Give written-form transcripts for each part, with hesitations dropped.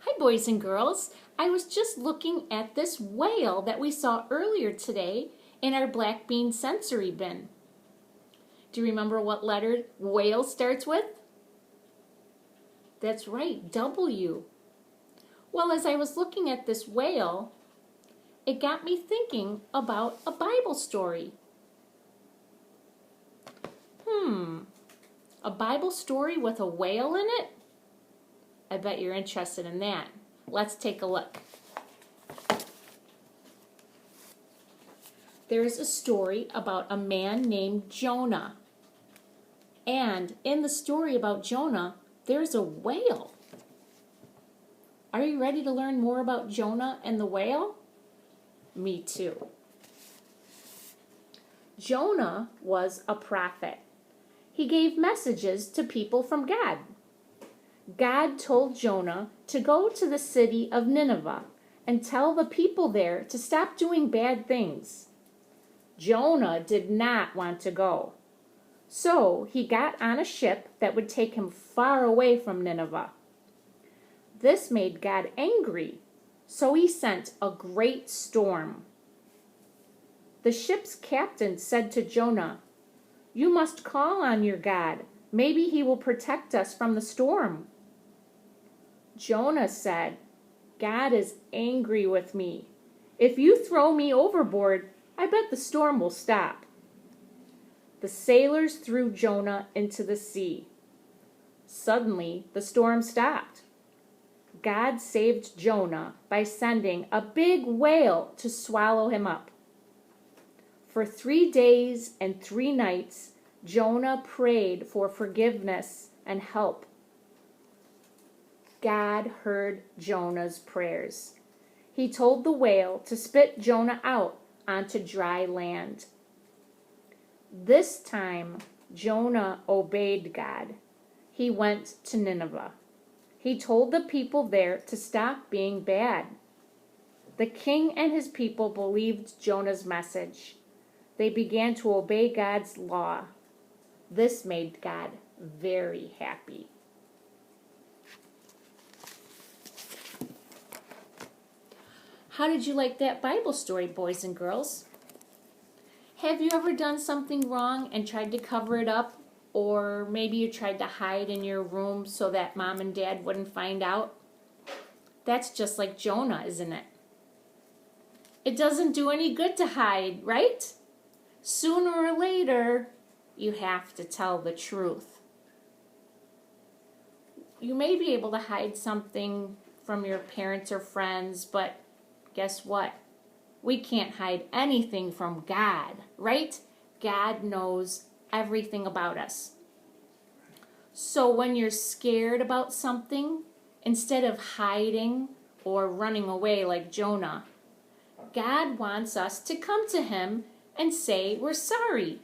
Hi, boys and girls. I was just looking at this whale that we saw earlier today in our black bean sensory bin. Do you remember what letter whale starts with? That's right, W. Well, as I was looking at this whale, it got me thinking about a Bible story. A Bible story with a whale in it? I bet you're interested in that. Let's take a look. There is a story about a man named Jonah. And in the story about Jonah, there's a whale. Are you ready to learn more about Jonah and the whale? Me too. Jonah was a prophet. He gave messages to people from God. God told Jonah to go to the city of Nineveh and tell the people there to stop doing bad things. Jonah did not want to go. So he got on a ship that would take him far away from Nineveh. This made God angry, so he sent a great storm. The ship's captain said to Jonah, "You must call on your God. Maybe he will protect us from the storm." Jonah said, "God is angry with me. If you throw me overboard, I bet the storm will stop." The sailors threw Jonah into the sea. Suddenly, the storm stopped. God saved Jonah by sending a big whale to swallow him up. For 3 days and 3 nights, Jonah prayed for forgiveness and help. God heard Jonah's prayers. He told the whale to spit Jonah out onto dry land. This time, Jonah obeyed God. He went to Nineveh. He told the people there to stop being bad. The king and his people believed Jonah's message. They began to obey God's law. This made God very happy. How did you like that Bible story, boys and girls? Have you ever done something wrong and tried to cover it up? Or maybe you tried to hide in your room so that mom and dad wouldn't find out? That's just like Jonah, isn't it? It doesn't do any good to hide, right? Sooner or later, you have to tell the truth. You may be able to hide something from your parents or friends, but guess what? We can't hide anything from God, right? God knows everything about us. So when you're scared about something, instead of hiding or running away like Jonah, God wants us to come to him and say we're sorry.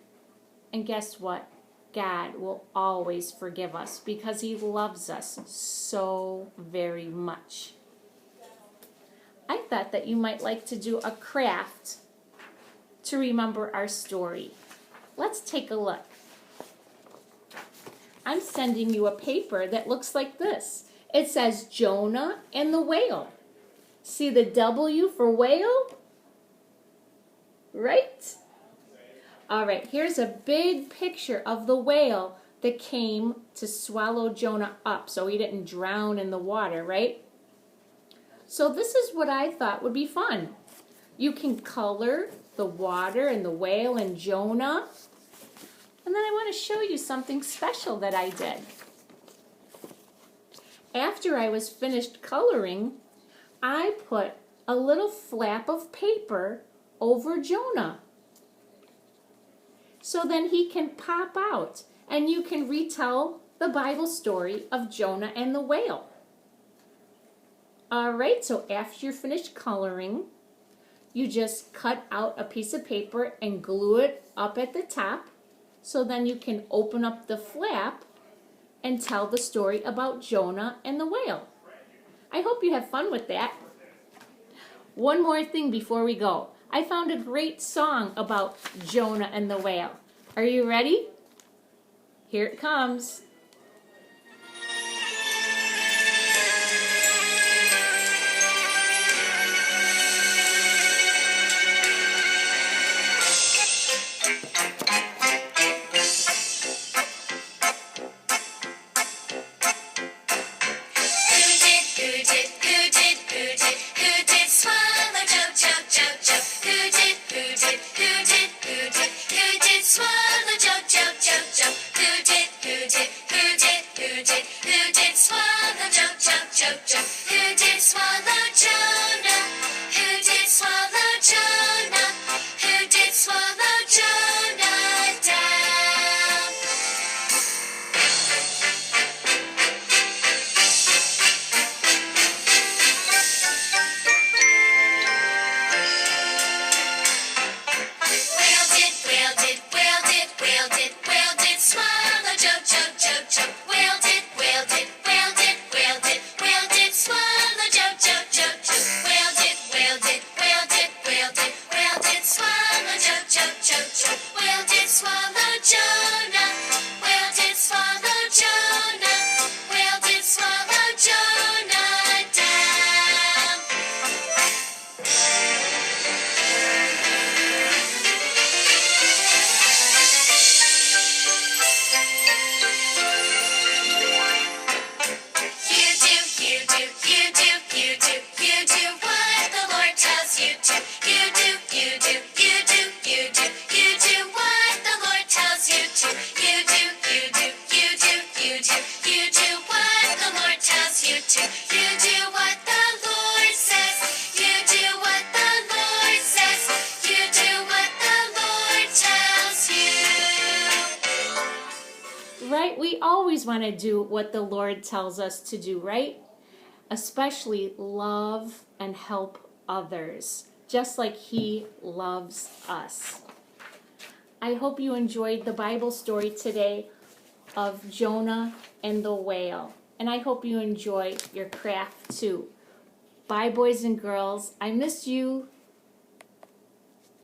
And guess what? God will always forgive us because he loves us so very much. I thought that you might like to do a craft to remember our story. Let's take a look. I'm sending you a paper that looks like this. It says Jonah and the whale. See the W for whale? Right? All right, here's a big picture of the whale that came to swallow Jonah up so he didn't drown in the water, right? So this is what I thought would be fun. You can color the water and the whale and Jonah. And then I want to show you something special that I did. After I was finished coloring, I put a little flap of paper over Jonah. So then he can pop out and you can retell the Bible story of Jonah and the whale. All right, so after you're finished coloring, you just cut out a piece of paper and glue it up at the top. So then you can open up the flap and tell the story about Jonah and the whale. I hope you have fun with that. One more thing before we go. I found a great song about Jonah and the whale. Are you ready? Here it comes. choke, choke? Who did swallow Jonah? Who did swallow Jonah? Who did swallow Jonah down? Whale did swallow choke, choke, choke, choke? Whale did swallow choke, choke, choke, choke? Whale did swallow choke, choke, choke, choke? Whale did swallow Jonah. Whale did swallow Jonah. Whale did swallow Jonah down. You do what the Lord tells you to. You do what the Lord tells you to. You do what the Lord tells you to. You do what the Lord says. You do what the Lord says. You do what the Lord tells you. Right? We always want to do what the Lord tells us to do, right? Especially love and help others, just like He loves us. I hope you enjoyed the Bible story today of Jonah and the whale. And I hope you enjoy your craft too. Bye, boys and girls. I miss you.